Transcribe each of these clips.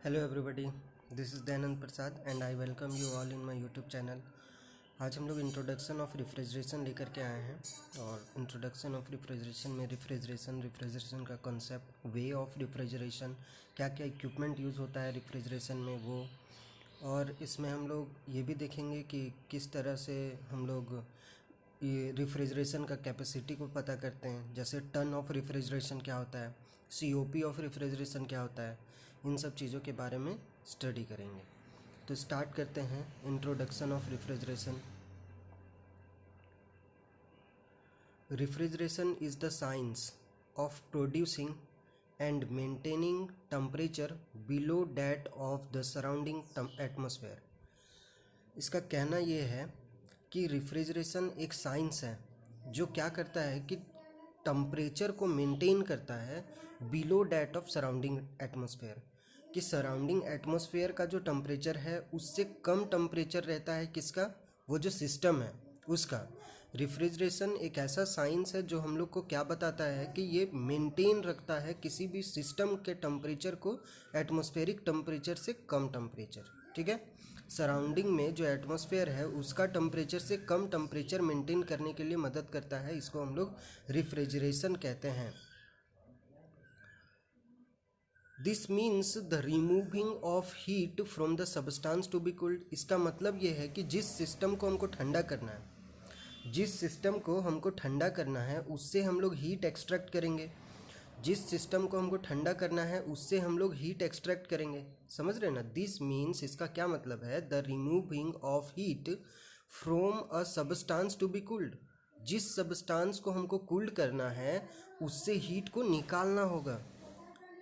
Hello everybody, this is Dayanand Prasad and I welcome you all in my YouTube channel. आज हम लोग introduction of refrigeration लेकर के आए हैं। और इंट्रोडक्शन ऑफ रेफ्रिजरेशन में रेफ्रिजरेशन का कॉन्सेप्ट, वे ऑफ रेफ्रिजरेशन, क्या क्या इक्विपमेंट यूज़ होता है रेफ्रिजरेशन में वो, और इसमें हम लोग ये भी देखेंगे कि किस तरह से हम लोग ये रेफ्रिजरेशन का कैपेसिटी को पता करते हैं। जैसे टन ऑफ रेफ्रिजरेशन क्या होता है, COP ऑफ रेफ्रिजरेशन क्या होता है, इन सब चीज़ों के बारे में स्टडी करेंगे। तो स्टार्ट करते हैं introduction of refrigeration. Refrigeration is the science of producing and maintaining temperature below that of the surrounding atmosphere. इसका कहना ये है कि रेफ्रिजरेशन एक साइंस है जो क्या करता है कि टम्परेचर को मेंटेन करता है below that of surrounding atmosphere, कि सराउंडिंग एटमॉस्फेयर का जो टम्परेचर है उससे कम टम्परेचर रहता है किसका, वो जो सिस्टम है उसका। रेफ्रिजरेशन एक ऐसा साइंस है जो हम लोग को क्या बताता है कि ये मेंटेन रखता है किसी भी सिस्टम के टम्परेचर को एटमॉस्फेरिक टम्परेचर से कम टम्परेचर। ठीक है, सराउंडिंग में जो एटमॉस्फेयर है उसका टम्परेचर से कम टम्परेचर मेंटेन करने के लिए मदद करता है। इसको हम लोग रेफ्रिजरेशन कहते हैं। This means the removing of heat from the substance to be cooled. इसका मतलब ये है कि जिस सिस्टम को हमको ठंडा करना है, जिस सिस्टम को हमको ठंडा करना है उससे हम लोग हीट एक्सट्रैक्ट करेंगे। जिस सिस्टम को हमको ठंडा करना है उससे हम लोग हीट एक्सट्रैक्ट करेंगे। समझ रहे ना? दिस मीन्स, इसका क्या मतलब है, the removing of heat from a substance to be cooled. जिस सब्सटेंस को हमको कूल्ड करना है उससे हीट को निकालना होगा,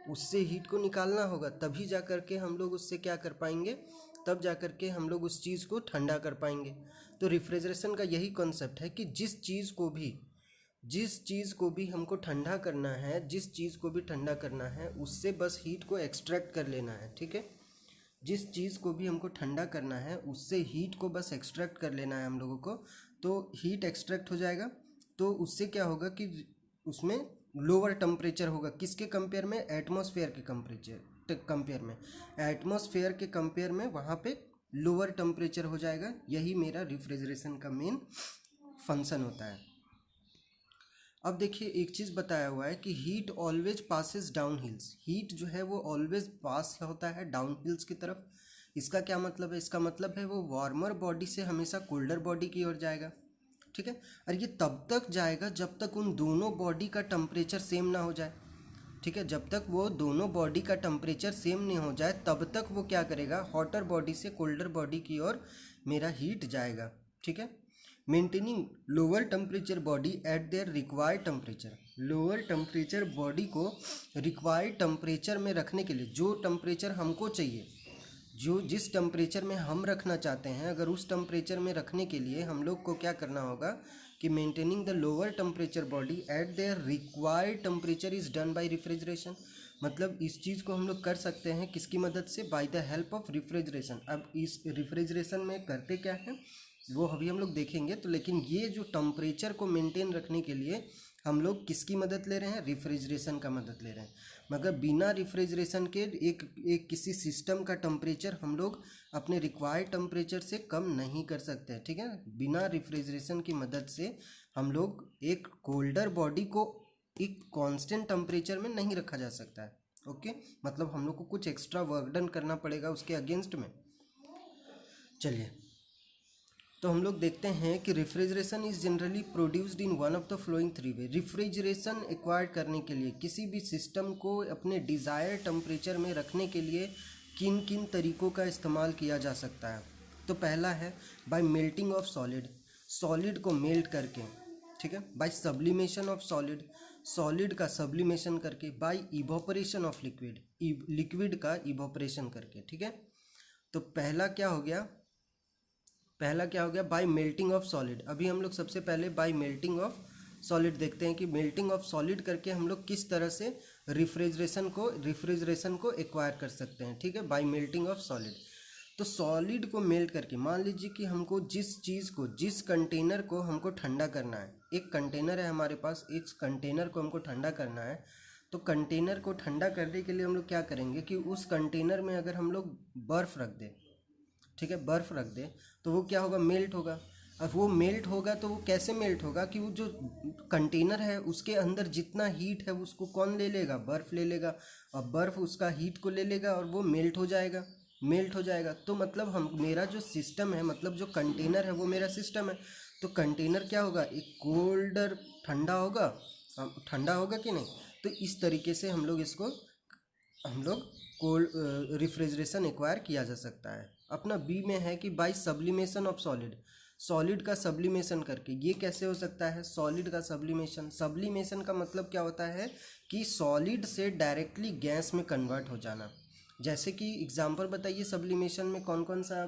उससे हीट को निकालना होगा, तभी जा कर के हम लोग उससे क्या कर पाएंगे, तब जा कर के हम लोग उस चीज़ को ठंडा कर पाएंगे। तो रेफ्रिजरेशन का यही कॉन्सेप्ट है कि जिस चीज़ को भी हमको ठंडा करना है, जिस चीज़ को भी ठंडा करना है उससे बस हीट को एक्सट्रैक्ट कर लेना है। ठीक है, जिस चीज़ को भी हमको ठंडा करना है उससे हीट को बस एक्सट्रैक्ट कर लेना है हम लोगों को। तो हीट एक्सट्रैक्ट हो जाएगा तो उससे क्या होगा कि उसमें लोअर टेम्परेचर होगा। किसके कंपेयर में? एटमॉस्फेयर के कंपेयर में, एटमॉस्फेयर के कंपेयर में वहाँ पे लोअर टेम्परेचर हो जाएगा। यही मेरा रेफ्रिजरेशन का मेन फंक्शन होता है। अब देखिए, एक चीज़ बताया हुआ है कि heat always passes down hills. Heat जो है वो ऑलवेज पास होता है डाउन हिल्स की तरफ। इसका क्या मतलब है? इसका मतलब है वो वार्मर बॉडी से हमेशा कोल्डर बॉडी की ओर जाएगा। ठीक है, और ये तब तक जाएगा जब तक उन दोनों बॉडी का टेम्परेचर सेम ना हो जाए। ठीक है, जब तक वो दोनों बॉडी का टेम्परेचर सेम नहीं हो जाए तब तक वो क्या करेगा, हॉटर बॉडी से कोल्डर बॉडी की ओर मेरा हीट जाएगा। ठीक है, maintaining lower temperature body at there required temperature. Lower temperature body को रिक्वायर्ड टेम्परेचर में रखने के लिए, जो टेम्परेचर हमको चाहिए, जो जिस टेम्परेचर में हम रखना चाहते हैं, अगर उस टेम्परेचर में रखने के लिए हम लोग को क्या करना होगा कि maintaining the lower temperature body at there required temperature is done by refrigeration. मतलब इस चीज़ को हम लोग कर सकते हैं किसकी मदद से? By the help of refrigeration. अब इस रेफ्रिजरेशन में करते क्या है वो अभी हम लोग देखेंगे। तो लेकिन ये जो टेम्परेचर को मेंटेन रखने के लिए हम लोग किसकी मदद ले रहे हैं? रेफ्रिजरेशन का मदद ले रहे हैं। मगर बिना रेफ्रिजरेशन के एक किसी सिस्टम का टेम्परेचर हम लोग अपने रिक्वायर्ड टेम्परेचर से कम नहीं कर सकते। ठीक है, बिना रेफ्रिजरेशन की मदद से हम लोग एक कोल्डर बॉडी को एक कांस्टेंट टेम्परेचर में नहीं रखा जा सकता है। ओके, मतलब हम लोग को कुछ एक्स्ट्रा वर्क डन करना पड़ेगा उसके अगेंस्ट में। चलिए, तो हम लोग देखते हैं कि refrigeration is generally produced in one of the flowing three way. Refrigeration acquire करने के लिए, किसी भी सिस्टम को अपने डिज़ायर टेम्परेचर में रखने के लिए किन किन तरीक़ों का इस्तेमाल किया जा सकता है। तो पहला है by melting of solid, solid को मेल्ट करके। ठीक है, by sublimation of solid, solid का सब्लिमेशन करके। By evaporation of liquid, liquid का इवोपरेशन करके। ठीक है, तो पहला क्या हो गया बाय मेल्टिंग ऑफ सॉलिड। अभी हम लोग सबसे पहले बाय मेल्टिंग ऑफ सॉलिड देखते हैं कि मेल्टिंग ऑफ सॉलिड करके हम लोग किस तरह से रेफ्रिजरेशन को एक्वायर कर सकते हैं। ठीक है, बाय मेल्टिंग ऑफ सॉलिड। तो सॉलिड को मेल्ट करके, मान लीजिए कि हमको जिस कंटेनर को हमको ठंडा करना है, एक कंटेनर है हमारे पास, इस कंटेनर को हमको ठंडा करना है। तो कंटेनर को ठंडा करने के लिए हम लोग क्या करेंगे कि उस कंटेनर में अगर हम लोग बर्फ़ रख दें, ठीक है, बर्फ़ रख दें, तो वो क्या होगा, मेल्ट होगा। अब वो मेल्ट होगा तो वो कैसे मेल्ट होगा कि वो जो कंटेनर है उसके अंदर जितना हीट है उसको कौन ले लेगा, बर्फ़ ले लेगा, और बर्फ़ उसका हीट को ले लेगा और वो मेल्ट हो जाएगा, मेल्ट हो जाएगा। तो मतलब हम, मेरा जो सिस्टम है, मतलब जो कंटेनर है वो मेरा सिस्टम है। तो कंटेनर क्या होगा, एक कोल्डर, ठंडा होगा, ठंडा होगा कि नहीं। तो इस तरीके से हम लोग कोल्ड रिफ्रिजरेशन एक्वायर किया जा सकता है। अपना बी में है कि by sublimation of solid, solid का सब्लिमेशन करके। ये कैसे हो सकता है, सॉलिड का सब्लिमेशन, सब्लिमेशन का मतलब क्या होता है कि सॉलिड से डायरेक्टली गैस में कन्वर्ट हो जाना। जैसे कि एग्जांपल बताइए, सब्लिमेशन में कौन कौन सा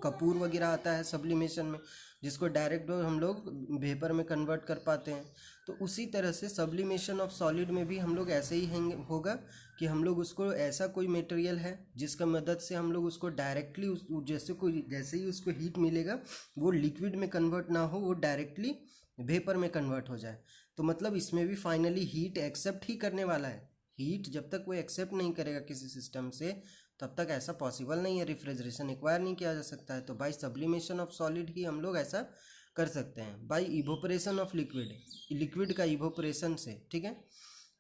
कपूर वगैरह आता है सब्लिमेशन में, जिसको डायरेक्ट हम लोग वेपर में कन्वर्ट कर पाते हैं। तो उसी तरह से सब्लिमेशन ऑफ सॉलिड में भी हम लोग ऐसे ही होगा कि हम लोग उसको, ऐसा कोई मटेरियल है जिसका मदद से हम लोग उसको डायरेक्टली जैसे ही उसको हीट मिलेगा वो लिक्विड में कन्वर्ट ना हो, वो डायरेक्टली वेपर में कन्वर्ट हो जाए। तो मतलब इसमें भी फाइनली हीट एक्सेप्ट ही करने वाला है। हीट जब तक वो एक्सेप्ट नहीं करेगा किसी सिस्टम से, तब तक ऐसा पॉसिबल नहीं है, रेफ्रिजरेशन एक्वायर नहीं किया जा सकता है। तो बाय सब्लिमेशन ऑफ सॉलिड ही हम लोग ऐसा कर सकते हैं। By evaporation of liquid, liquid का इवोपरेशन से, ठीक है।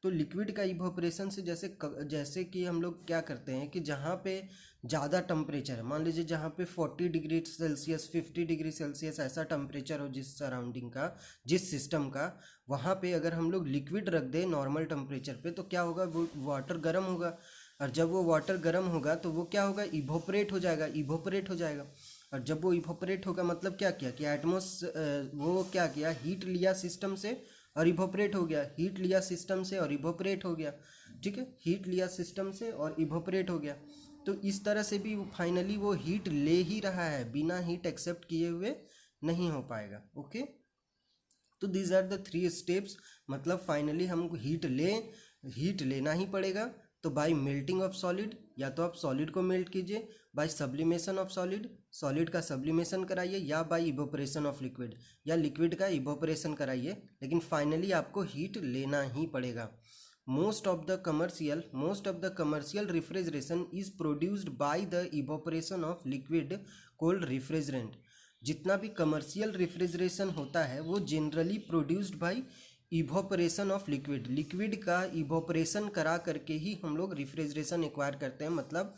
तो लिक्विड का इवोपरेशन से जैसे कि हम लोग क्या करते हैं कि जहाँ पे ज़्यादा टेम्परेचर है, मान लीजिए जहाँ पे 40 डिग्री सेल्सियस 50 डिग्री सेल्सियस ऐसा टेम्परेचर हो जिस सराउंडिंग का, जिस सिस्टम का, वहाँ पे अगर हम लोग लिक्विड रख दें नॉर्मल टेम्परेचर पे, तो क्या होगा, वो वाटर गर्म होगा। और जब वो वाटर गर्म होगा तो वो क्या होगा, इवोपरेट हो जाएगा, इवोपरेट हो जाएगा। और जब वो इवोपरेट होगा मतलब क्या किया कि वो क्या किया, हीट लिया सिस्टम से और इवोपरेट हो गया, हीट लिया सिस्टम से और इवोपरेट हो गया, ठीक है, हीट लिया सिस्टम से और इवोपरेट हो गया। तो इस तरह से भी फाइनली वो हीट ले ही रहा है, बिना हीट एक्सेप्ट किए हुए नहीं हो पाएगा। ओके, तो दीज आर द 3 स्टेप्स। मतलब फाइनली हमको हीट लेना ही पड़ेगा। तो बाय मेल्टिंग ऑफ सॉलिड, या तो आप सॉलिड को मेल्ट कीजिए, by sublimation of solid, solid का सब्लिमेशन कराइए, या बाय इवोपरेशन ऑफ लिक्विड, या लिक्विड का इवोपरेशन कराइए, लेकिन फाइनली आपको हीट लेना ही पड़ेगा। Most of the commercial refrigeration is produced by the evaporation of liquid cold refrigerant. जितना भी कमर्शियल रेफ्रिजरेशन होता है वो generally produced by evaporation of liquid, liquid का इवोपरेशन करा करके ही हम लोग रेफ्रिजरेशन एक्वायर करते हैं। मतलब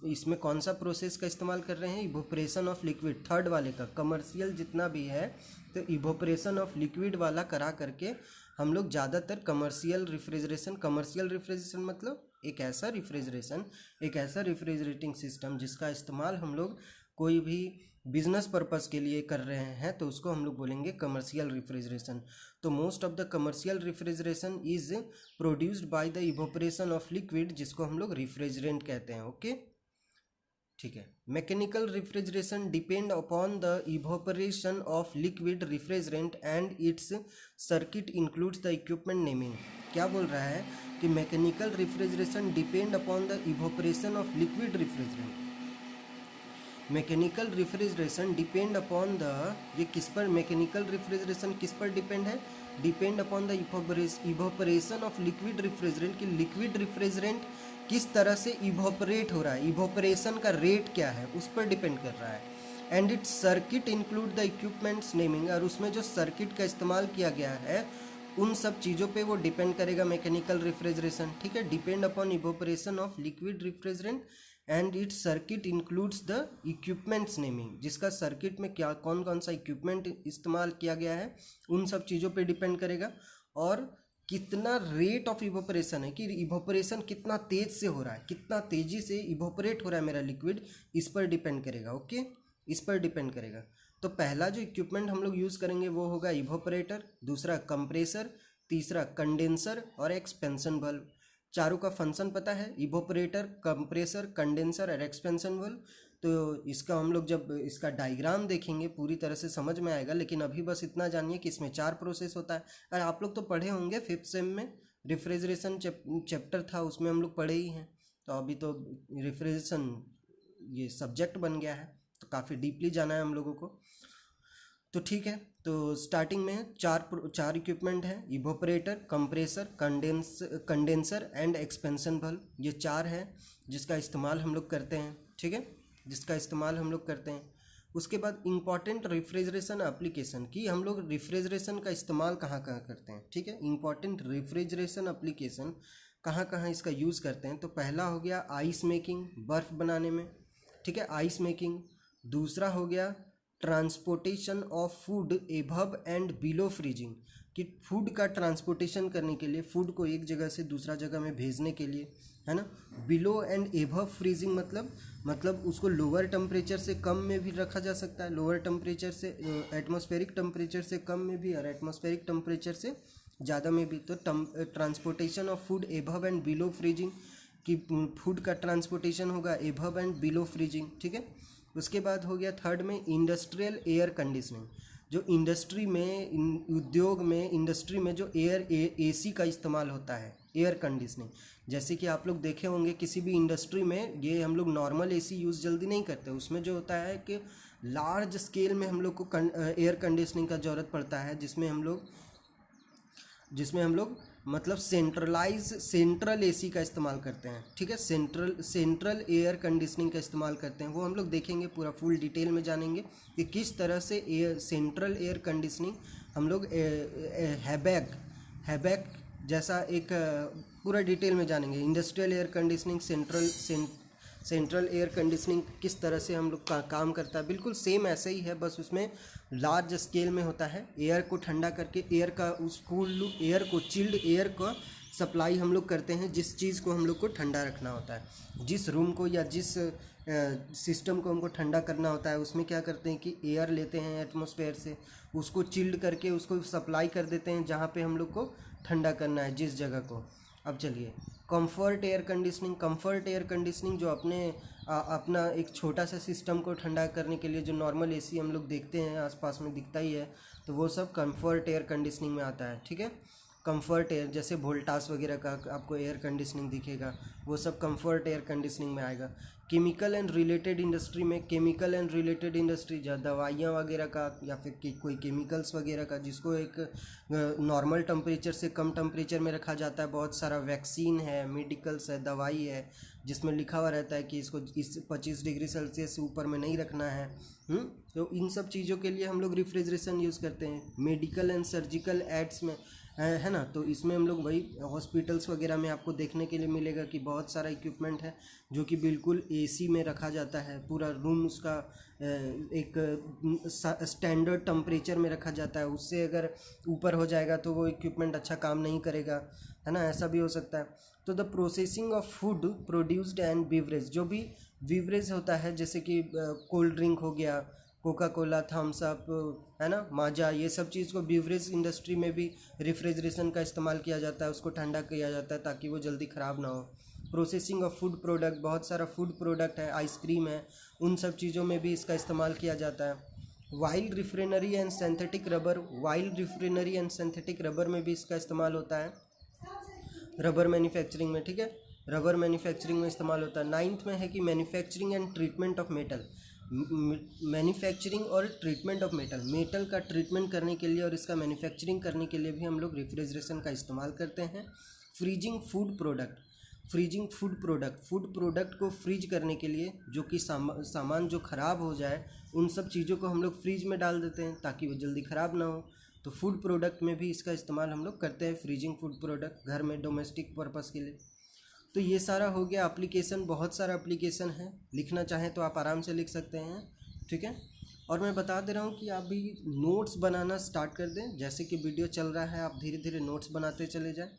इसमें कौन सा प्रोसेस का इस्तेमाल कर रहे हैं, इवोपरेशन ऑफ लिक्विड, थर्ड वाले का, कमर्शियल जितना भी है तो इवोपरेशन ऑफ लिक्विड वाला करा करके हम लोग ज़्यादातर कमर्शियल रेफ्रिजरेशन मतलब एक ऐसा रेफ्रिजरेटिंग सिस्टम जिसका इस्तेमाल हम लोग कोई भी बिजनेस पर्पस के लिए कर रहे हैं, तो उसको हम लोग बोलेंगे कमर्शियल रेफ्रिजरेशन। तो most of the commercial refrigeration is produced by the evaporation of liquid, जिसको हम लोग रेफ्रिजरेंट कहते हैं। ओके, ठीक है। Mechanical refrigeration depend upon the evaporation of liquid refrigerant and it's circuit includes the equipment naming. क्या बोल रहा है कि mechanical refrigeration depend upon the evaporation of liquid refrigerant. Mechanical refrigeration depend upon the, ये किस पर, मैकेनिकल रेफ्रिजरेशन किस पर डिपेंड है, depend upon the evaporation of liquid refrigerant, कि लिक्विड रेफ्रिजरेंट किस तरह से इवोपरेट हो रहा है, इवोपरेशन का रेट क्या है, उस पर डिपेंड कर रहा है। And it's circuit include the equipments naming, और उसमें जो सर्किट का इस्तेमाल किया गया है उन सब चीज़ों पे वो डिपेंड करेगा मैकेनिकल रेफ्रिजरेशन, ठीक है। Depend upon evaporation of liquid refrigerant and it's circuit includes the equipments naming, जिसका सर्किट में क्या कौन कौन सा इक्विपमेंट इस्तेमाल किया गया है उन सब चीज़ों पे डिपेंड करेगा। और कितना रेट ऑफ इवोपरेशन है, कि इवोपरेशन कितना तेज से हो रहा है, कितना तेजी से इवोपरेट हो रहा है मेरा लिक्विड, इस पर डिपेंड करेगा। ओके, इस पर डिपेंड करेगा। तो पहला जो इक्विपमेंट हम लोग यूज़ करेंगे वो होगा इवोपरेटर, दूसरा कंप्रेसर, तीसरा कंडेंसर और एक्सपेंशन बल्ब। चारों का फंक्शन पता है, इवोपरेटर, कंप्रेसर, कंडेंसर और एक्सपेंशन बल्ब। तो इसका हम लोग जब इसका डायग्राम देखेंगे पूरी तरह से समझ में आएगा, लेकिन अभी बस इतना जानिए कि इसमें 4 प्रोसेस होता है। और आप लोग तो पढ़े होंगे 5th सेम में, रेफ्रिजरेशन चैप्टर था उसमें हम लोग पढ़े ही हैं। तो अभी तो रेफ्रिजरेशन ये सब्जेक्ट बन गया है, तो काफ़ी डीपली जाना है हम लोगों को। तो ठीक है, तो स्टार्टिंग में चार इक्विपमेंट है, evaporator, compressor, condenser and expansion bulb. ये चार है जिसका इस्तेमाल हम लोग करते हैं, ठीक है, जिसका इस्तेमाल हम लोग करते हैं। उसके बाद इंपॉर्टेंट रेफ्रिजरेशन एप्लीकेशन की हम लोग रेफ्रिजरेशन का इस्तेमाल कहाँ कहाँ करते हैं, ठीक है, इंपॉर्टेंट रेफ्रिजरेशन एप्लीकेशन कहाँ कहाँ इसका यूज़ करते हैं। तो पहला हो गया आइस मेकिंग, बर्फ़ बनाने में, ठीक है, आइस मेकिंग। दूसरा हो गया transportation of food above and below freezing, कि फूड का ट्रांसपोर्टेशन करने के लिए, फूड को एक जगह से दूसरा जगह में भेजने के लिए, है ना। बिलो एंड एबव फ्रीजिंग मतलब उसको लोअर टेम्परेचर से कम में भी रखा जा सकता है, लोअर टेम्परेचर से एटमॉस्फेरिक टेम्परेचर से कम में भी, और एटमॉस्फेरिक टेम्परेचर से ज़्यादा में भी। तो transportation of food above and below freezing, कि फूड का ट्रांसपोर्टेशन होगा एबव एंड बिलो फ्रीजिंग, ठीक है। उसके बाद हो गया थर्ड में इंडस्ट्रियल एयर कंडीशनिंग, जो इंडस्ट्री में, उद्योग में, इंडस्ट्री में जो एसी का इस्तेमाल होता है, एयर कंडीशनिंग। जैसे कि आप लोग देखे होंगे किसी भी इंडस्ट्री में, ये हम लोग नॉर्मल एसी यूज़ जल्दी नहीं करते, उसमें जो होता है कि लार्ज स्केल में हम लोग को एयर कंडीशनिंग का ज़रूरत पड़ता है, जिसमें हम लोग मतलब सेंट्रल एसी का इस्तेमाल करते हैं, ठीक है, सेंट्रल एयर कंडीशनिंग का इस्तेमाल करते हैं। वो हम लोग देखेंगे, पूरा फुल डिटेल में जानेंगे कि किस तरह से सेंट्रल एयर कंडीशनिंग हम लोग हैबैक जैसा एक पूरा डिटेल में जानेंगे। Industrial air conditioning, central air conditioning किस तरह से हम लोग काम करता है, बिल्कुल सेम ऐसे ही है, बस उसमें लार्ज स्केल में होता है। एयर को ठंडा करके एयर का उस कूल एयर को, चिल्ड एयर का सप्लाई हम लोग करते हैं, जिस चीज़ को हम लोग को ठंडा रखना होता है, जिस रूम को या जिस सिस्टम को हमको ठंडा करना होता है, उसमें क्या करते हैं कि एयर लेते हैं एटमॉस्फेयर से, उसको चिल्ड करके उसको सप्लाई कर देते हैं जहाँ पे हम लोग को ठंडा करना है, जिस जगह को। अब चलिए कंफर्ट एयर कंडीशनिंग जो अपना एक छोटा सा सिस्टम को ठंडा करने के लिए, जो नॉर्मल एसी हम लोग देखते हैं आसपास में दिखता ही है, तो वो सब कंफर्ट एयर कंडीशनिंग में आता है, ठीक है। कंफर्ट एयर जैसे वोल्टास वगैरह का आपको एयर कंडीशनिंग दिखेगा, वो सब कंफर्ट एयर कंडीशनिंग में आएगा। केमिकल एंड रिलेटेड इंडस्ट्री जहाँ दवाइयाँ वगैरह का या फिर कोई केमिकल्स वगैरह का, जिसको एक नॉर्मल टेम्परेचर से कम टेम्परेचर में रखा जाता है। बहुत सारा वैक्सीन है, मेडिकल्स है, दवाई है, जिसमें लिखा हुआ रहता है कि इसको इस 25 डिग्री सेल्सियस से ऊपर में नहीं रखना है। तो इन सब चीज़ों के लिए हम लोग रेफ्रिजरेशन यूज़ करते हैं। मेडिकल एंड सर्जिकल एड्स में है ना, तो इसमें हम लोग वही हॉस्पिटल्स वगैरह में आपको देखने के लिए मिलेगा कि बहुत सारा इक्विपमेंट है जो कि बिल्कुल एसी में रखा जाता है, पूरा रूम उसका एक स्टैंडर्ड टेम्परेचर में रखा जाता है। उससे अगर ऊपर हो जाएगा तो वो इक्विपमेंट अच्छा काम नहीं करेगा, है ना, ऐसा भी हो सकता है। तो the processing of food produced and beverage, जो भी बीवरेज होता है जैसे कि कोल्ड ड्रिंक हो गया, कोका कोला, थम्स अप, है ना, माजा, ये सब चीज़ को बीवरेज इंडस्ट्री में भी रेफ्रिजरेशन का इस्तेमाल किया जाता है, उसको ठंडा किया जाता है ताकि वो जल्दी ख़राब ना हो। प्रोसेसिंग ऑफ फूड प्रोडक्ट, बहुत सारा फूड प्रोडक्ट है, आइसक्रीम है, उन सब चीज़ों में भी इसका इस्तेमाल किया जाता है। Wild refinery and synthetic rubber में भी इसका इस्तेमाल होता है, रबर मैन्युफैक्चरिंग में, ठीक है, रबर मैन्युफैक्चरिंग में इस्तेमाल होता है। 9th में है कि manufacturing and treatment of metal, manufacturing और ट्रीटमेंट ऑफ मेटल का ट्रीटमेंट करने के लिए और इसका मैन्युफैक्चरिंग करने के लिए भी हम लोग रेफ्रिजरेशन का इस्तेमाल करते हैं। फ्रीजिंग फूड प्रोडक्ट को फ्रीज करने के लिए, जो कि सामान जो ख़राब हो जाए उन सब चीज़ों को हम लोग फ्रीज में डाल देते हैं ताकि वो जल्दी ख़राब ना हो। तो फूड प्रोडक्ट में भी इसका इस्तेमाल हम लोग करते हैं, फ्रीजिंग फूड प्रोडक्ट, घर में डोमेस्टिक पर्पस के लिए। तो ये सारा हो गया एप्लीकेशन, बहुत सारा एप्लीकेशन है, लिखना चाहें तो आप आराम से लिख सकते हैं, ठीक है। और मैं बता दे रहा हूँ कि आप भी नोट्स बनाना स्टार्ट कर दें, जैसे कि वीडियो चल रहा है आप धीरे धीरे नोट्स बनाते चले जाएं,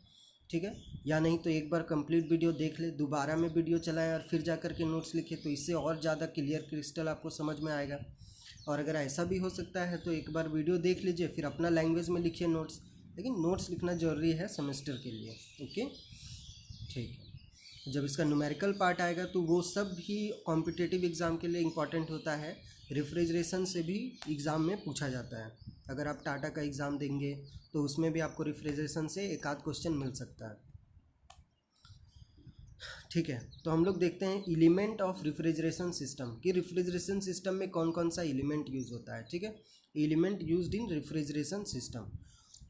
ठीक है। या नहीं तो एक बार कंप्लीट वीडियो देख ले, दोबारा में वीडियो चलाएं और फिर जा कर के नोट्स लिखें, तो इससे और ज़्यादा क्लियर क्रिस्टल आपको समझ में आएगा। और अगर ऐसा भी हो सकता है तो एक बार वीडियो देख लीजिए, फिर अपना लैंग्वेज में लिखिए नोट्स, लेकिन नोट्स लिखना ज़रूरी है सेमेस्टर के लिए, ओके, ठीक है। जब इसका न्यूमेरिकल पार्ट आएगा तो वो सब भी कॉम्पिटिटिव एग्ज़ाम के लिए इम्पॉर्टेंट होता है, रेफ्रिजरेशन से भी एग्ज़ाम में पूछा जाता है। अगर आप टाटा का एग्ज़ाम देंगे तो उसमें भी आपको रेफ्रिजरेशन से एक आध क्वेश्चन मिल सकता है, ठीक है। तो हम लोग देखते हैं एलिमेंट ऑफ रेफ्रिजरेशन सिस्टम, कि रेफ्रिजरेशन सिस्टम में कौन कौन सा एलिमेंट यूज़ होता है, ठीक है। element used in refrigeration system.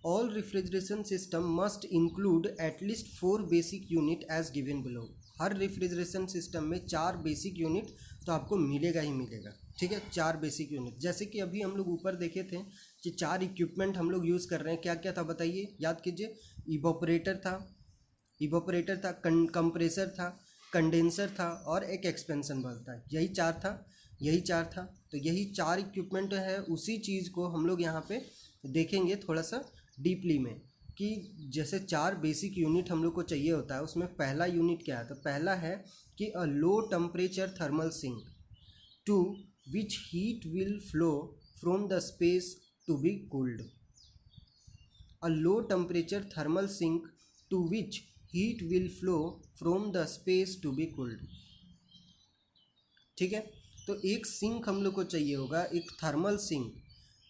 All refrigeration system must include at least 4 basic unit as given below. Her refrigeration system में 4 बेसिक यूनिट तो आपको मिलेगा ही मिलेगा, ठीक है। 4 बेसिक यूनिट, जैसे कि अभी हम लोग ऊपर देखे थे कि 4 इक्विपमेंट हम लोग यूज़ कर रहे हैं। क्या क्या था बताइए, याद कीजिए। इवोपरेटर था, कंप्रेसर था, कंडेंसर था और एक एक्सपेंशन बल्ब था। यही चार था। तो यही 4 इक्विपमेंट है। उसी चीज़ को हम लोग यहाँ पे देखेंगे थोड़ा सा डीपली में, कि जैसे 4 बेसिक यूनिट हम लोग को चाहिए होता है। उसमें पहला यूनिट क्या है, तो पहला है कि a low temperature thermal sink to which heat will flow from the space to be cooled. A low temperature thermal sink to which heat will flow from the space to be cooled, ठीक है। तो एक sink हम लोग को चाहिए होगा, एक थर्मल सिंक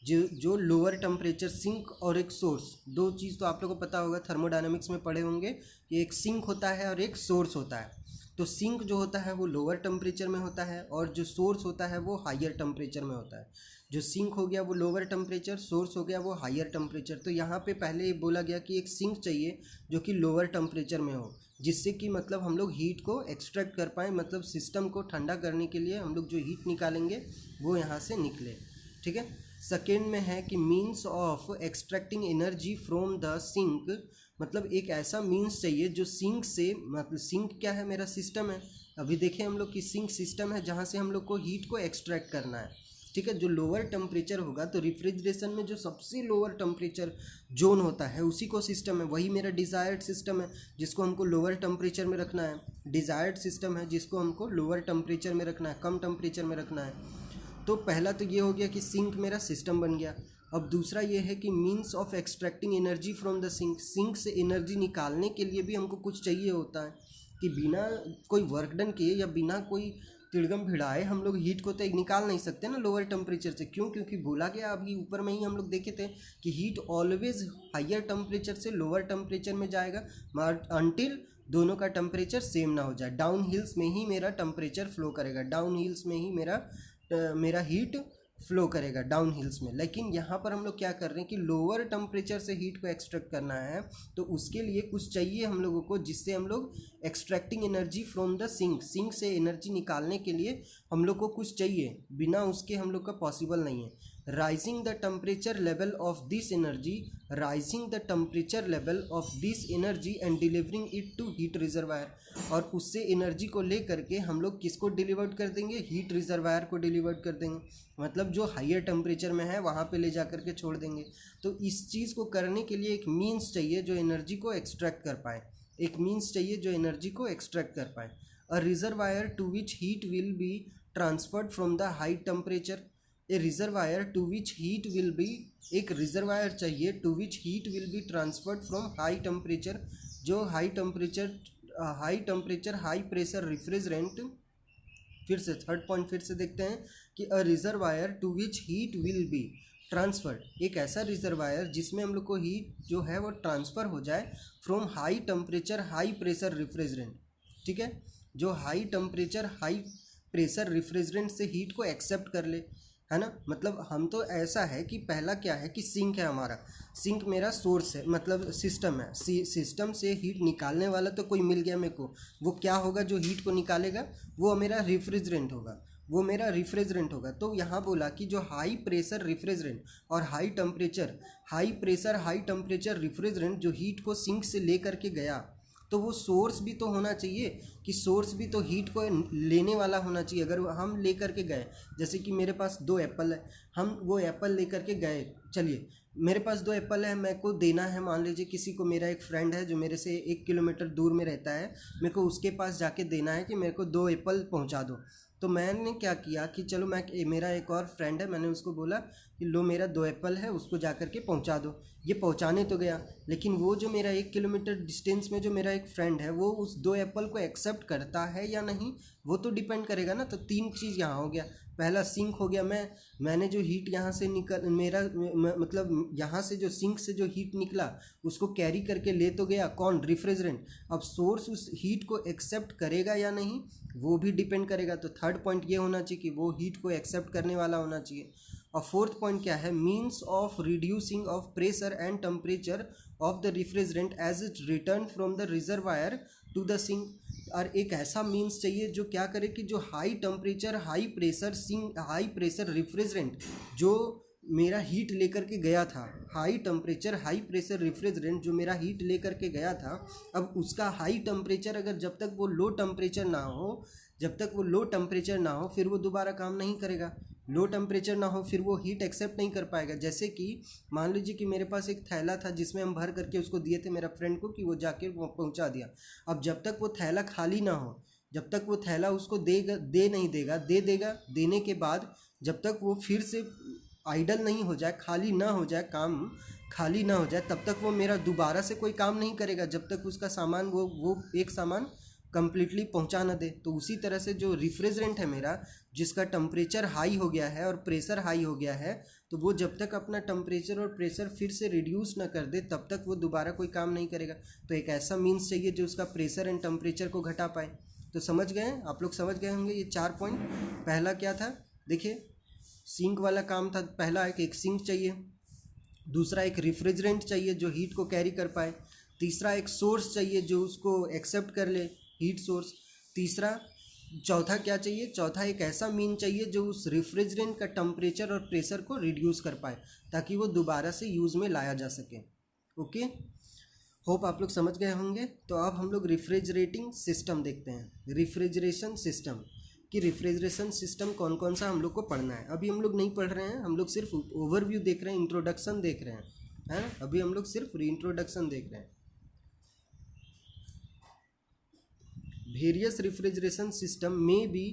जो लोअर टेम्परेचर सिंक और एक सोर्स, 2 चीज़ तो आप लोगों को पता होगा, थर्मोडायनामिक्स में पढ़े होंगे कि एक सिंक होता है और एक सोर्स होता है। तो सिंक जो होता है वो लोअर टेम्परेचर में होता है और जो सोर्स होता है वो हायर टेम्परेचर में होता है। जो सिंक हो गया वो लोअर टेम्परेचर, सोर्स हो गया वो हायर टेम्परेचर। तो यहाँ पे पहले ये बोला गया कि एक सिंक चाहिए जो कि लोअर टेम्परेचर में हो, जिससे कि मतलब हम लोग हीट को एक्सट्रैक्ट कर पाएँ, मतलब सिस्टम को ठंडा करने के लिए हम लोग जो हीट निकालेंगे वो यहाँ से निकले, ठीक है। सेकेंड में है कि means of extracting energy from the sink, मतलब एक ऐसा मीन्स चाहिए जो सिंक से, मतलब सिंक क्या है, मेरा सिस्टम है। अभी देखें हम लोग कि सिंक सिस्टम है जहाँ से हम लोग को हीट को एक्सट्रैक्ट करना है, ठीक है। जो लोअर टेम्परेचर होगा, तो रेफ्रिजरेशन में जो सबसे लोअर टेम्परेचर जोन होता है उसी को सिस्टम है, वही मेरा डिज़ायर्ड सिस्टम है जिसको हमको लोअर टेम्परेचर में रखना है। डिज़ायर्ड सिस्टम है जिसको हमको लोअर टेम्परेचर में रखना है, कम टेम्परेचर में रखना है। तो पहला तो ये हो गया कि सिंक मेरा सिस्टम बन गया। अब दूसरा ये है कि means of extracting energy from the sink, sink से एनर्जी निकालने के लिए भी हमको कुछ चाहिए होता है कि बिना कोई वर्क डन किए या बिना कोई तिड़गम भिड़ाए हम लोग हीट को तो निकाल नहीं सकते ना लोअर टेम्परेचर से। क्यों? क्योंकि बोला गया अभी ऊपर में ही हम लोग देखे थे कि हीट ऑलवेज हायर टेम्परेचर से लोअर टेम्परेचर में जाएगा अनटिल दोनों का टेम्परेचर सेम ना हो जाए। डाउन हिल्स में ही मेरा टेम्परेचर फ्लो करेगा, डाउन हिल्स में ही मेरा हीट फ्लो करेगा डाउन हिल्स में। लेकिन यहाँ पर हम लोग क्या कर रहे हैं कि लोअर टेम्परेचर से हीट को एक्सट्रैक्ट करना है, तो उसके लिए कुछ चाहिए हम लोगों को, जिससे हम लोग extracting energy from the sink, sink से एनर्जी निकालने के लिए हम लोग को कुछ चाहिए, बिना उसके हम लोग का पॉसिबल नहीं है। Rising the temperature level of this energy, rising the temperature level of this energy and delivering it to heat reservoir, और उससे एनर्जी को ले करके हम लोग किसको डिलीवर कर देंगे, हीट रिजर्वायर को डिलीवर कर देंगे, मतलब जो हायर टेम्परेचर में है वहाँ पे ले जा करके छोड़ देंगे। तो इस चीज़ को करने के लिए एक मीन्स चाहिए जो एनर्जी को एक्सट्रैक्ट कर पाए, एक मीन्स चाहिए जो एनर्जी को एक्सट्रैक्ट कर पाए। A reservoir to which heat will be transferred from the high temperature, a reservoir to which heat will be, एक रिजर्वायर चाहिए to which heat will be transferred from high temperature, जो high temperature high pressure refrigerant. फिर से third point फिर से देखते हैं कि a reservoir to which heat will be transferred, एक ऐसा रिजर्वायर जिसमें हम लोग को हीट जो है वो ट्रांसफ़र हो जाए from high temperature high pressure refrigerant, ठीक है। जो high temperature high pressure refrigerant से हीट को एक्सेप्ट कर ले, है ना। मतलब हम तो ऐसा है कि पहला क्या है कि सिंक है हमारा, सिंक मेरा सोर्स है, मतलब सिस्टम है, सिस्टम से हीट निकालने वाला तो कोई मिल गया मेरे को। वो क्या होगा जो हीट को निकालेगा, वो मेरा रिफ्रिजरेंट होगा, वो मेरा रिफ्रिजरेंट होगा। तो यहाँ बोला कि जो हाई प्रेशर रिफ्रिजरेंट और हाई प्रेशर हाई टेम्परेचर रिफ्रिजरेंट जो हीट को सिंक से ले करके गया, तो वो सोर्स भी तो होना चाहिए कि सोर्स भी तो हीट को लेने वाला होना चाहिए। अगर हम ले करके गए, जैसे कि मेरे पास 2 एप्पल है, हम वो एप्पल ले करके गए, चलिए मेरे पास 2 एप्पल है, मेरे को देना है, मान लीजिए किसी को, मेरा एक फ्रेंड है जो मेरे से 1 किलोमीटर दूर में रहता है, मेरे को उसके पास जाके देना है कि मेरे को 2 एप्पल पहुंचा दो। तो मैंने क्या किया कि चलो मेरा एक और फ्रेंड है, मैंने उसको बोला कि लो मेरा 2 एप्पल है, उसको जा करके पहुंचा दो। ये पहुंचाने तो गया, लेकिन वो जो मेरा 1 किलोमीटर डिस्टेंस में जो मेरा एक फ्रेंड है वो उस 2 एप्पल को एक्सेप्ट करता है या नहीं, वो तो डिपेंड करेगा ना। तो 3 चीज़ यहाँ हो गया। पहला सिंक हो गया, मैंने जो हीट यहाँ से मतलब यहाँ से जो सिंक से जो हीट निकला उसको कैरी करके ले तो गया कौन, रिफ्रिजरेंट। अब सोर्स उस हीट को एक्सेप्ट करेगा या नहीं वो भी डिपेंड करेगा। तो थर्ड पॉइंट ये होना चाहिए कि वो हीट को एक्सेप्ट करने वाला होना चाहिए। और फोर्थ पॉइंट क्या है, means of reducing of pressure and temperature of the refrigerant as it return from the reservoir to the sink. और एक ऐसा मीन्स चाहिए जो क्या करे कि जो हाई टेम्परेचर हाई प्रेशर रिफ्रिजरेंट जो मेरा हीट लेकर के गया था, high temperature high pressure refrigerant जो मेरा हीट लेकर के गया था, अब उसका हाई टेम्परेचर अगर जब तक वो लो टेम्परेचर ना हो फिर वो दोबारा काम नहीं करेगा। लो टेम्परेचर ना हो फिर वो हीट एक्सेप्ट नहीं कर पाएगा। जैसे कि मान लीजिए कि मेरे पास एक थैला था जिसमें हम भर करके उसको दिए थे मेरा फ्रेंड को कि वो जाके वो पहुंचा दिया। अब जब तक वो थैला खाली ना हो, जब तक वो थैला उसको दे नहीं देगा, दे देगा, देने के बाद जब तक वो फिर से आइडल नहीं हो जाए, खाली ना हो जाए, काम खाली ना हो जाए, तब तक वो मेरा दोबारा से कोई काम नहीं करेगा जब तक उसका सामान वो एक सामान कंप्लीटली पहुंचा ना दे। तो उसी तरह से जो रिफ्रिजरेंट है मेरा, जिसका टेम्परेचर हाई हो गया है और प्रेशर हाई हो गया है, तो वो जब तक अपना टेम्परेचर और प्रेशर फिर से रिड्यूस ना कर दे तब तक वो दोबारा कोई काम नहीं करेगा। तो एक ऐसा मीन्स चाहिए जो उसका प्रेशर एंड टेम्परेचर को घटा पाए। तो समझ गए आप लोग, समझ गए होंगे ये 4 पॉइंट। पहला क्या था, देखिए सिंक वाला काम था, पहला एक सिंक चाहिए, दूसरा एक रिफ्रिजरेंट चाहिए जो हीट को कैरी कर पाए, तीसरा एक सोर्स चाहिए जो उसको एक्सेप्ट कर ले, हीट सोर्स, चौथा क्या चाहिए, चौथा एक ऐसा मीन चाहिए जो उस रिफ्रिजरेंट का टेम्परेचर और प्रेशर को रिड्यूस कर पाए ताकि वो दोबारा से यूज़ में लाया जा सके। ओके, होप आप लोग समझ गए होंगे। तो अब हम लोग रिफ्रिजरेटिंग सिस्टम देखते हैं, रिफ्रिजरेशन सिस्टम कि रिफ्रिजरेशन सिस्टम कौन कौन सा हम लोग को पढ़ना है। अभी हम लोग नहीं पढ़ रहे हैं, हम लोग सिर्फ ओवरव्यू देख रहे हैं, इंट्रोडक्शन देख रहे हैं, अभी हम लोग सिर्फ इंट्रोडक्शन देख रहे हैं। Various refrigeration system may be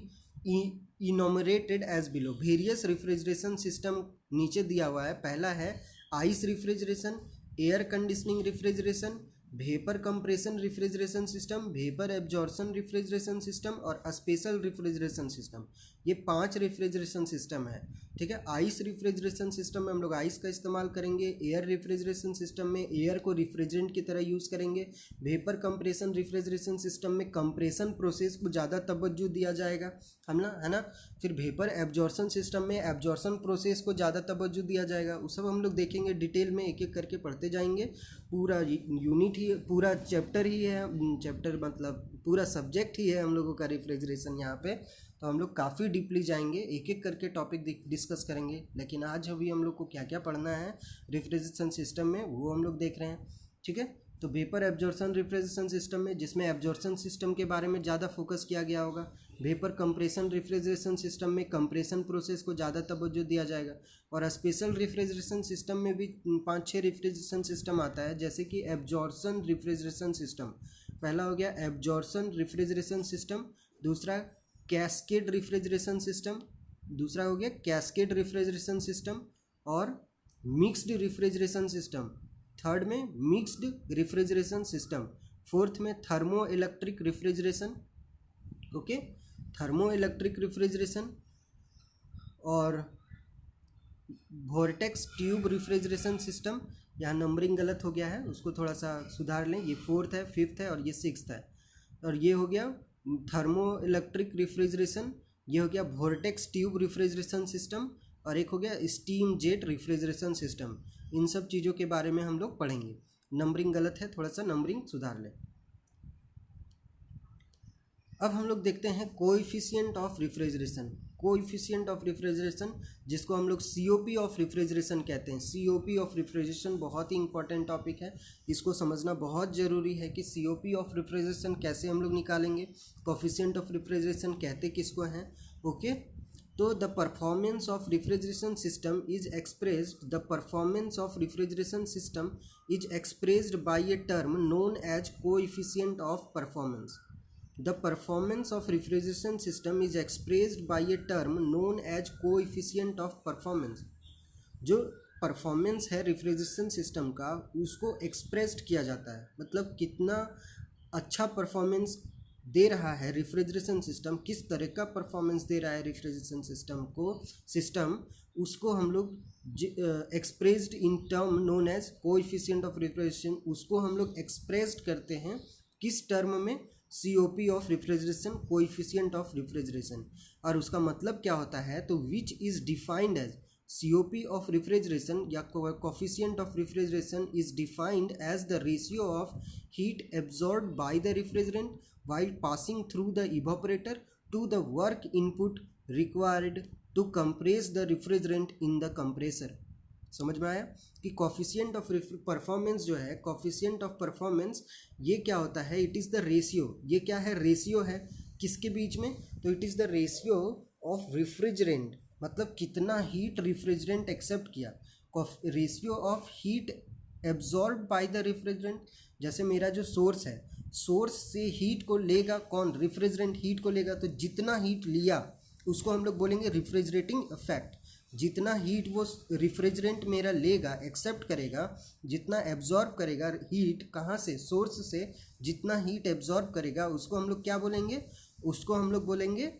enumerated as below. Various refrigeration system नीचे दिया हुआ है। पहला है ice refrigeration, air conditioning refrigeration, vapour compression refrigeration system, vapour absorption refrigeration system और स्पेशल रेफ्रिजरेशन सिस्टम। ये 5 रेफ्रिजरेशन सिस्टम है, ठीक है। आइस रेफ्रिजरेशन सिस्टम में हम लोग आइस का इस्तेमाल करेंगे, एयर रेफ्रिजरेशन सिस्टम में एयर को रिफ्रिजरेंट की तरह यूज़ करेंगे, वेपर कंप्रेशन रेफ्रिजरेशन सिस्टम में कंप्रेशन प्रोसेस को ज़्यादा तवज्जो दिया जाएगा, है ना। फिर वेपर एब्जॉर्प्शन सिस्टम में एब्जॉर्प्शन प्रोसेस को ज़्यादा तवज्जो दिया जाएगा। वो सब हम लोग देखेंगे डिटेल में, एक एक करके पढ़ते जाएंगे। पूरा यूनिट ही, पूरा चैप्टर ही है, चैप्टर मतलब पूरा सब्जेक्ट ही है हम लोगों का रेफ्रिजरेशन यहाँ पे। तो हम लोग काफ़ी डीपली जाएंगे, एक एक करके टॉपिक डिस्कस करेंगे। लेकिन आज अभी हम लोग को क्या क्या पढ़ना है रेफ्रिजरेशन सिस्टम में वो हम लोग देख रहे हैं, ठीक है। तो वेपर एब्जॉर्प्शन रेफ्रिजरेशन सिस्टम में, जिसमें एब्जॉर्प्शन सिस्टम के बारे में ज़्यादा फोकस किया गया होगा। वेपर कंप्रेशन रेफ्रिजरेशन सिस्टम में कंप्रेशन प्रोसेस को ज़्यादा तवज्जो दिया जाएगा। और स्पेशल रेफ्रिजरेशन सिस्टम में भी 5-6 रेफ्रिजरेशन सिस्टम आता है, जैसे कि एब्जॉर्प्शन रेफ्रिजरेशन सिस्टम। पहला हो गया एब्जॉर्प्शन रेफ्रिजरेशन सिस्टम, दूसरा कैस्केड रेफ्रिजरेशन सिस्टम, दूसरा हो गया कैस्केड रेफ्रिजरेशन सिस्टम और मिक्स्ड रेफ्रिजरेशन सिस्टम, थर्ड में मिक्स्ड रेफ्रिजरेशन सिस्टम, फोर्थ में thermo electric refrigeration, okay, thermo electric refrigeration और वोर्टेक्स ट्यूब रेफ्रिजरेशन सिस्टम। यहाँ नंबरिंग गलत हो गया है, उसको थोड़ा सा सुधार लें, ये 4th है, 5th है और ये 6th है। और ये हो गया थर्मो इलेक्ट्रिक रेफ्रिजरेशन, ये हो गया वोर्टेक्स ट्यूब रेफ्रिजरेशन सिस्टम और एक हो गया स्टीम जेट रेफ्रिजरेशन सिस्टम। इन सब चीज़ों के बारे में हम लोग पढ़ेंगे। नंबरिंग गलत है, थोड़ा सा नंबरिंग सुधार लें। अब हम लोग देखते हैं coefficient of refrigeration. Coefficient of refrigeration जिसको हम लोग सीओपी ऑफ रेफ्रिजरेशन कहते हैं। सीओपी ऑफ रेफ्रिजरेशन बहुत ही इंपॉर्टेंट टॉपिक है, इसको समझना बहुत ज़रूरी है कि सीओपी ऑफ रेफ्रिजरेशन कैसे हम लोग निकालेंगे, कोएफिशिएंट ऑफ रेफ्रिजरेशन कहते किसको हैं, ओके। तो the performance of refrigeration system is expressed, the performance of refrigeration system is expressed by a term known as coefficient of performance. The performance of refrigeration system is expressed by a term known as coefficient of performance। जो performance है refrigeration system का उसको expressed किया जाता है, मतलब कितना अच्छा परफॉर्मेंस दे रहा है रेफ्रिजरेशन सिस्टम, किस तरह का परफॉर्मेंस दे रहा है रेफ्रिजरेशन सिस्टम उसको हम लोग expressed in term known as coefficient of refrigeration, उसको हम लोग एक्सप्रेस्ड करते हैं किस टर्म में, COP of refrigeration, coefficient of refrigeration. और उसका मतलब क्या होता है, तो which is defined as, COP of refrigeration या coefficient of refrigeration is defined as the ratio of heat absorbed by the refrigerant while passing through the evaporator to the work input required to compress the refrigerant in the compressor. समझ में आया कि coefficient of performance जो है, coefficient of performance ये क्या होता है? It is the ratio. ये क्या है? रेशियो है किसके बीच में? तो it is the ratio of refrigerant, मतलब कितना हीट रिफ्रिजरेंट एक्सेप्ट किया. Ratio of heat absorb by the refrigerant. जैसे मेरा जो सोर्स है, सोर्स से हीट को लेगा कौन? रिफ्रिजरेंट हीट को लेगा. तो जितना हीट लिया उसको हम लोग बोलेंगे रिफ्रिजरेटिंग इफेक्ट. जितना हीट वो रिफ्रिजरेंट मेरा लेगा, एक्सेप्ट करेगा, जितना एब्जॉर्ब करेगा हीट, कहाँ से? सोर्स से. जितना हीट एब्जॉर्ब करेगा उसको हम लोग क्या बोलेंगे? उसको हम लोग बोलेंगे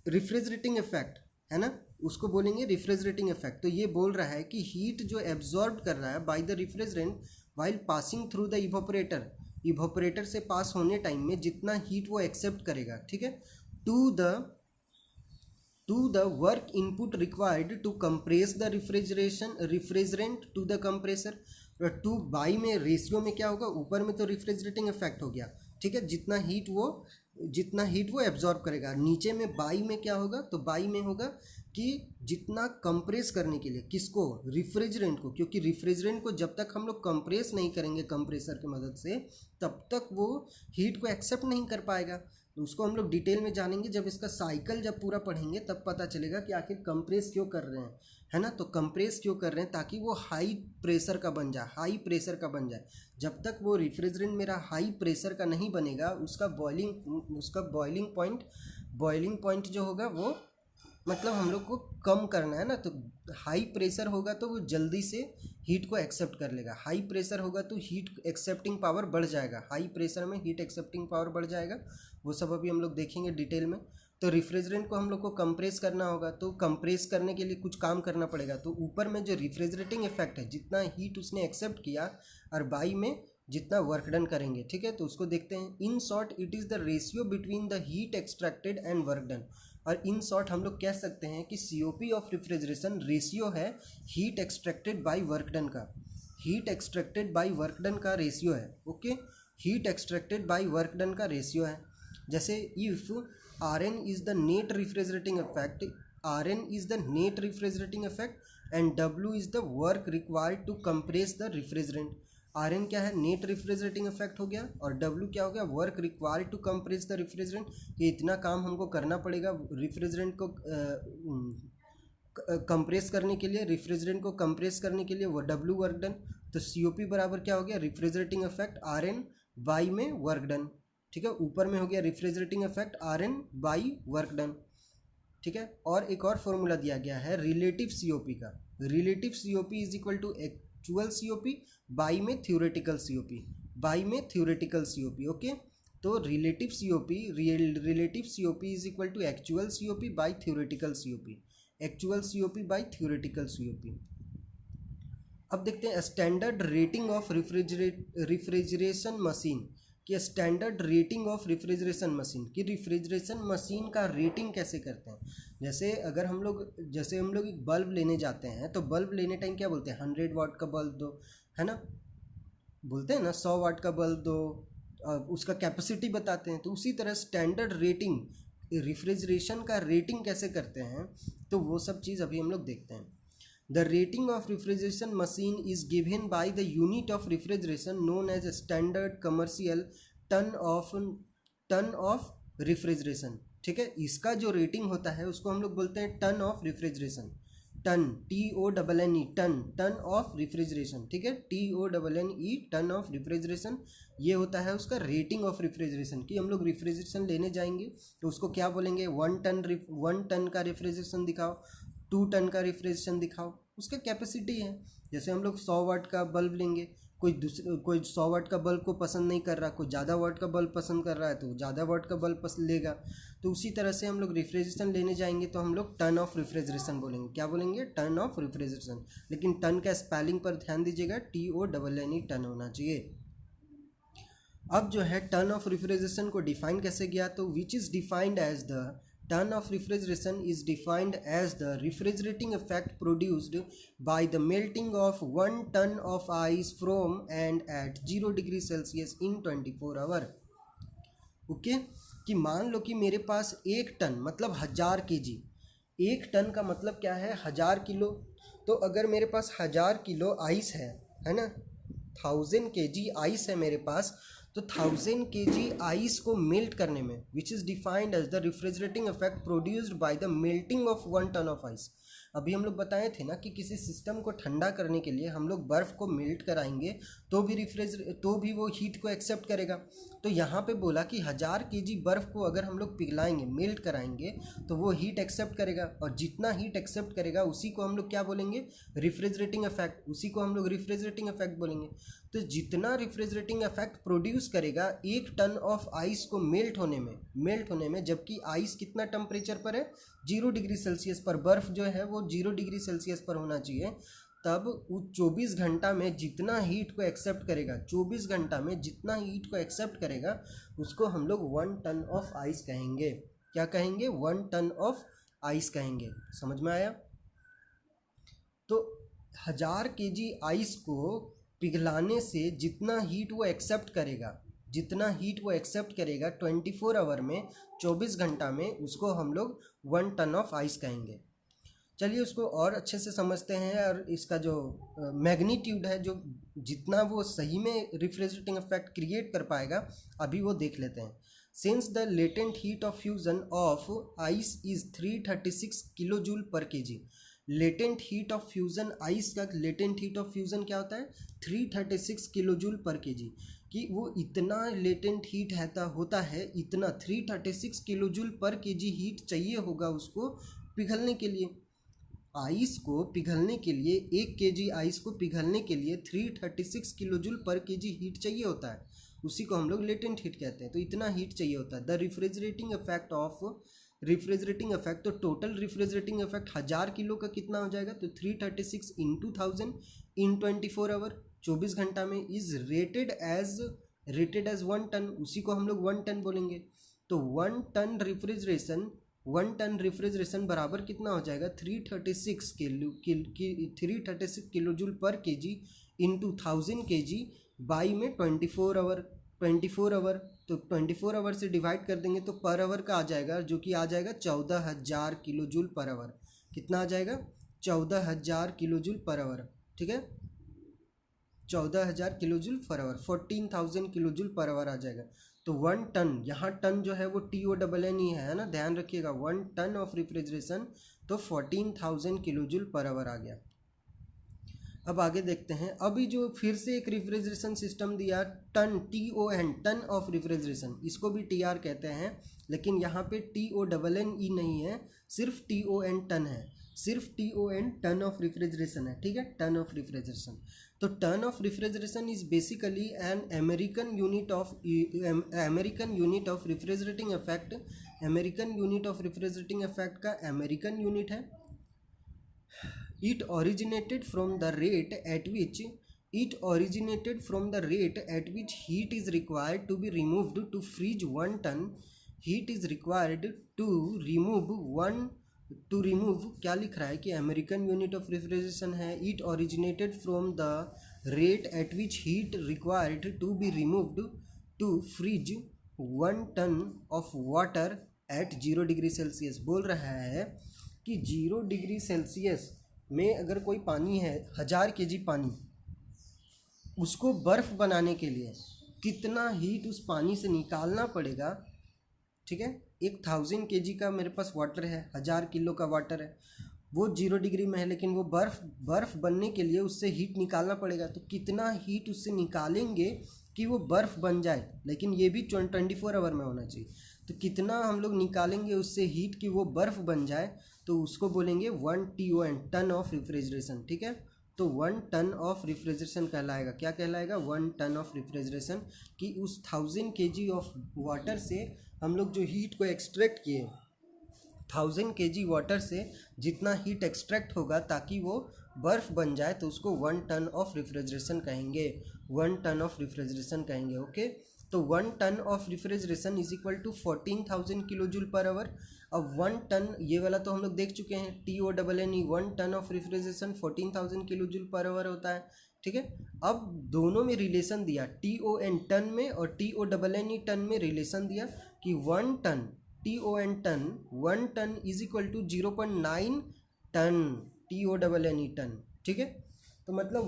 रिफ्रिजरेटिंग इफेक्ट, है ना? उसको बोलेंगे रिफ्रिजरेटिंग इफेक्ट. तो ये बोल रहा है कि हीट जो एब्जॉर्ब कर रहा है by the refrigerant while passing through the evaporator, evaporator से पास होने टाइम में जितना हीट वो एक्सेप्ट करेगा, ठीक है, to the work input required to compress the refrigerant to the compressor. Two by में रेशियो में क्या होगा? ऊपर में तो रिफ्रिजरेटिंग इफेक्ट हो गया, ठीक है, जितना हीट वो एब्जॉर्ब करेगा. नीचे में बाई में क्या होगा? तो बाई में होगा कि जितना कंप्रेस करने के लिए, किसको? रिफ्रिजरेंट को. क्योंकि रिफ्रिजरेंट को जब तक हम लोग कंप्रेस नहीं करेंगे कंप्रेसर की मदद से, तब तक वो हीट को एक्सेप्ट नहीं कर पाएगा. तो उसको हम लोग डिटेल में जानेंगे जब इसका साइकिल जब पूरा पढ़ेंगे, तब पता चलेगा कि आखिर कंप्रेस क्यों कर रहे हैं, है ना? तो कंप्रेस क्यों कर रहे हैं? ताकि वो हाई प्रेशर का बन जाए, हाई प्रेशर का बन जाए. जब तक वो रिफ्रिजरेंट मेरा हाई प्रेशर का नहीं बनेगा, उसका बॉइलिंग पॉइंट जो होगा वो, मतलब हम लोग को कम करना है ना. तो हाई प्रेशर होगा तो वो जल्दी से हीट को एक्सेप्ट कर लेगा. हाई प्रेशर होगा तो हीट एक्सेप्टिंग पावर बढ़ जाएगा. हाई प्रेशर में हीट एक्सेप्टिंग पावर बढ़ जाएगा. वो सब अभी हम लोग देखेंगे डिटेल में. तो रिफ्रिजरेंट को हम लोग को कंप्रेस करना होगा, तो कंप्रेस करने के लिए कुछ काम करना पड़ेगा. तो ऊपर में जो रिफ्रिजरेटिंग इफेक्ट है, जितना हीट उसने एक्सेप्ट किया, और बाई में जितना वर्क डन करेंगे, ठीक है. तो उसको देखते हैं. In short it is the ratio between the heat extracted and work done. और इन शॉर्ट हम लोग कह सकते हैं कि COP ऑफ रिफ्रिजरेशन रेशियो है heat extracted by work done का. Heat extracted by work done का रेशियो है. Okay, heat extracted by work done का रेशियो है. जैसे if Rn is the net refrigerating effect, and W is the work required to compress the refrigerant. Rn क्या है? Net refrigerating effect हो गया, और W क्या हो गया? Work required to compress the refrigerant. ये इतना काम हमको करना पड़ेगा रिफ्रिजरेंट को कंप्रेस करने के लिए, रिफ्रिजरेंट को कंप्रेस करने के लिए, वो W वर्क डन. तो COP बराबर क्या हो गया? रिफ्रिजरेटिंग इफेक्ट Rn बाई में वर्क डन, ठीक है. ऊपर में हो गया refrigerating effect Rn by work done, ठीक है. और एक और फॉर्मूला दिया गया है रिलेटिव COP का. Relative COP is equal to actual COP by में थ्योरेटिकल COP, ओके. तो relative COP is equal to actual COP by theoretical COP. अब देखते हैं standard rating of refrigeration machine, कि standard rating of refrigeration machine, कि refrigeration machine का rating कैसे करते हैं. जैसे हम लोग एक बल्ब लेने जाते हैं, तो बल्ब लेने टाइम क्या बोलते हैं? 100 वाट का बल्ब दो, है ना? बोलते हैं ना 100 वाट का बल्ब दो, उसका कैपेसिटी बताते हैं. तो उसी तरह स्टैंडर्ड रेटिंग, रिफ्रिजरेशन का रेटिंग कैसे करते हैं, तो वो सब चीज़ अभी हम लोग देखते हैं. The rating of refrigeration machine is given by the unit of refrigeration known as a standard commercial ton of refrigeration, ठीक है. इसका जो रेटिंग होता है उसको हम लोग बोलते हैं ton of refrigeration. Ton, TONNE, ton of refrigeration, ठीक है. TONNE, ton of refrigeration. ये होता है उसका रेटिंग ऑफ रिफ्रिजरेशन. कि हम लोग रिफ्रिजरेशन लेने जाएंगे तो उसको क्या बोलेंगे? 1 टन का रिफ्रिजरेशन दिखाओ, 2 टन का रिफ्रिजरेशन दिखाओ. उसका कैपेसिटी है. जैसे हम लोग 100 वाट का बल्ब लेंगे, कोई 100 वाट का बल्ब को पसंद नहीं कर रहा, कोई ज़्यादा वाट का बल्ब पसंद कर रहा है, तो ज़्यादा वाट का बल्ब पसंद लेगा. तो उसी तरह से हम लोग रिफ्रिजरेशन लेने जाएंगे तो हम लोग टन ऑफ रिफ्रिजरेशन बोलेंगे. क्या बोलेंगे? Ton of refrigeration. लेकिन टन का स्पेलिंग पर ध्यान दीजिएगा, TONNE, टन होना चाहिए. अब जो है टन ऑफ रिफ्रिजरेशन को डिफाइन कैसे किया? तो which is defined as the Ton of refrigeration is defined as the refrigerating effect produced by the melting of 1 ton of ice from and at 0 degree Celsius in 24 hour. Okay कि मान लो कि मेरे पास 1 ton मतलब 1000 kg, 1 ton का मतलब क्या है 1000 kilo. तो अगर मेरे पास 1000 किलो आइस है ना, 1000 kg आइस है मेरे पास, तो 1000 kg आइस को मेल्ट करने में, which is defined as the refrigerating effect produced by the melting of 1 ton of ice. अभी हम लोग बताए थे ना कि किसी सिस्टम को ठंडा करने के लिए हम लोग बर्फ़ को मेल्ट कराएंगे तो भी वो हीट को एक्सेप्ट करेगा। तो यहाँ पे बोला कि 1000 kg बर्फ़ को अगर हम लोग पिघलाएंगे, मेल्ट कराएंगे, तो वो हीट एक्सेप्ट करेगा, और जितना हीट एक्सेप्ट करेगा उसी को हम लोग क्या बोलेंगे, रिफ्रिजरेटिंग इफेक्ट, उसी को हम लोग रिफ्रिजरेटिंग इफेक्ट बोलेंगे। तो जितना रिफ्रिजरेटिंग इफेक्ट प्रोड्यूस करेगा 1 टन ऑफ आइस को मेल्ट होने में, जबकि आइस कितना टेम्परेचर पर है, 0 डिग्री सेल्सियस पर, बर्फ़ जो है वो 0 डिग्री सेल्सियस पर होना चाहिए, तब वो 24 घंटा में जितना हीट को एक्सेप्ट करेगा, 24 घंटा में जितना हीट को एक्सेप्ट करेगा उसको हम लोग 1 टन ऑफ आइस कहेंगे। क्या कहेंगे, 1 टन ऑफ आइस कहेंगे। समझ में आया? तो 1000 kg आइस को पिघलाने से जितना हीट वो एक्सेप्ट करेगा 24 आवर में, 24 घंटा में, उसको हम लोग 1 टन ऑफ आइस कहेंगे। चलिए उसको और अच्छे से समझते हैं, और इसका जो मैग्नीट्यूड है, जो जितना वो सही में रिफ्रिजरेटिंग इफेक्ट क्रिएट कर पाएगा, अभी वो देख लेते हैं। Since the latent heat of fusion of ice is 336 kilo joule पर KG. Latent heat of fusion, ice का लेटेंट हीट ऑफ फ्यूजन क्या होता है, 336 किलो जूल पर केजी, कि वो इतना लेटेंट हीट होता है, इतना 336 किलो जूल पर केजी हीट चाहिए होगा उसको पिघलने के लिए। आइस को पिघलने के लिए 1 kg आइस को पिघलने के लिए 336 किलो जूल पर केजी हीट चाहिए होता है, उसी को हम लोग लेटेंट हीट कहते हैं। तो इतना हीट चाहिए होता है। द रिफ्रिजरेटिंग इफेक्ट, तो टोटल रिफ्रिजरेटिंग इफेक्ट 1000 किलो का कितना हो जाएगा, तो 336 इंटू 1000 इन 24 आवर, 24 घंटा में, इज रेटेड एज 1 टन, उसी को हम लोग 1 टन बोलेंगे। तो 1 टन रिफ्रिजरेशन बराबर कितना हो जाएगा, 336 किलो जूल पर केजी इंटू 1000 kg बाई में 24 आवर, तो 24 आवर से डिवाइड कर देंगे तो पर आवर का आ जाएगा, जो कि आ जाएगा 14000 किलो जूल पर आवर। कितना आ जाएगा, 14000 किलो जूल पर आवर। ठीक है, 14000 kilo joule per hour, 14000 kilo joule per hour आ जाएगा। तो 1 टन, यहाँ टन जो है वो TONN ही है ना, ध्यान रखिएगा। 1 टन ऑफ रिफ्रिजरेशन, तो 14000 किलो जूल पर आवर आ गया। अब आगे देखते हैं। अभी जो फिर से एक रिफ्रिजरेशन सिस्टम दिया, ton, TON, ton of refrigeration, इसको भी TR कहते हैं, लेकिन यहाँ पे TONNE नहीं है, सिर्फ TON, टन है, सिर्फ TON, टन ऑफ रिफ्रिजरेशन है। ठीक है, टन ऑफ रिफ्रिजरेशन। तो ton of refrigeration is basically an American unit of refrigerating effect. American unit of refrigerating effect का अमेरिकन यूनिट है। It originated from the rate at which heat is required to be removed to freeze 1 ton. Heat is required to remove क्या लिख रहा है कि American unit of refrigeration है। It originated from the rate at which heat required to be removed to freeze 1 ton of water at 0 degree Celsius. बोल रहा है कि 0 डिग्री सेल्सियस में अगर कोई पानी है, 1000 kg पानी, उसको बर्फ़ बनाने के लिए कितना हीट उस पानी से निकालना पड़ेगा। ठीक है, 1000 kg का मेरे पास वाटर है, 1000 किलो का वाटर है, वो 0 डिग्री में है, लेकिन वो बर्फ़ बनने के लिए उससे हीट निकालना पड़ेगा। तो कितना हीट उससे निकालेंगे कि वो बर्फ़ बन जाए, लेकिन ये भी 24 आवर में होना चाहिए। तो कितना हम लोग निकालेंगे उससे हीट कि वो बर्फ़ बन जाए, तो उसको बोलेंगे 1 TON, टन ऑफ रिफ्रिजरेशन। ठीक है, तो 1 टन ऑफ रिफ्रिजरेशन कहलाएगा। क्या कहलाएगा, 1 टन ऑफ रिफ्रिजरेशन, कि उस 1000 kg ऑफ वाटर से हम लोग जो हीट को एक्सट्रैक्ट किए, 1000 kg वाटर से जितना हीट एक्सट्रैक्ट होगा ताकि वो बर्फ़ बन जाए, तो उसको 1 टन ऑफ रिफ्रिजरेशन कहेंगे, 1 टन ऑफ रिफ्रिजरेशन कहेंगे। ओके, तो 1 ton of refrigeration is equal to 14,000 kilo joule per hour. अब 1 टन ये वाला तो हम लोग देख चुके हैं, TONNE 1 ton of refrigeration 14,000 kilo joule per hour होता है, ठीक है। अब दोनों में रिलेशन दिया, TON टन में और TONNE टन में रिलेशन दिया कि 1 ton TON ton 1 ton is equal to 0.9 ton TONNE ton, ठीक है। तो मतलब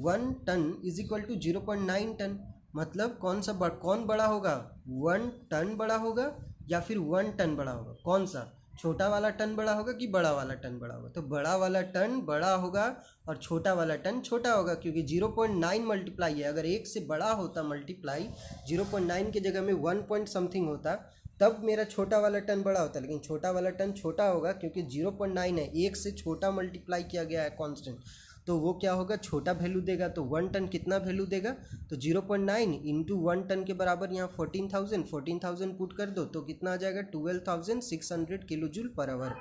1 ton is equal to 0.9 ton. मतलब कौन बड़ा होगा, 1 टन बड़ा होगा या फिर 1 टन बड़ा होगा, कौन सा, छोटा वाला टन बड़ा होगा कि बड़ा वाला टन बड़ा होगा। तो बड़ा वाला टन बड़ा होगा और छोटा वाला टन छोटा होगा, क्योंकि 0.9 मल्टीप्लाई है। अगर 1 से बड़ा होता मल्टीप्लाई, 0.9 की जगह में 1 पॉइंट समथिंग होता, तब मेरा छोटा वाला टन बड़ा होता। लेकिन छोटा वाला टन छोटा होगा क्योंकि 0.9 है, 1 से छोटा मल्टीप्लाई किया गया है कांस्टेंट, तो वो क्या होगा, छोटा वैल्यू देगा। तो 1 टन कितना वैल्यू देगा, तो 0.9 इंटू 1 टन के बराबर यहाँ 14,000 पुट कर दो तो कितना आ जाएगा, 12,600 किलो जूल पर आवर।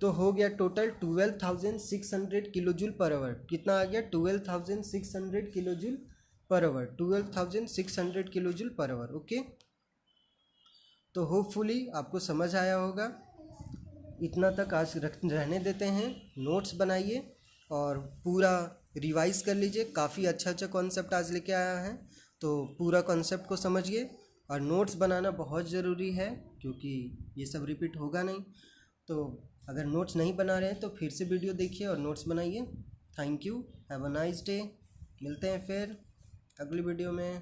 तो हो गया total 12,600 kilo joule per our. कितना आ गया, 12,600 kilo joule per our, 12,600 kilo joule per our. Okay, तो होपफुली आपको समझ आया होगा। इतना तक आज रहने देते हैं। नोट्स बनाइए और पूरा रिवाइज कर लीजिए। काफ़ी अच्छा कॉन्सेप्ट आज लेके आया है, तो पूरा कॉन्सेप्ट को समझिए। और नोट्स बनाना बहुत ज़रूरी है क्योंकि ये सब रिपीट होगा नहीं। तो अगर नोट्स नहीं बना रहे हैं तो फिर से वीडियो देखिए और नोट्स बनाइए। Thank you, have a nice day. मिलते हैं फिर अगली वीडियो में।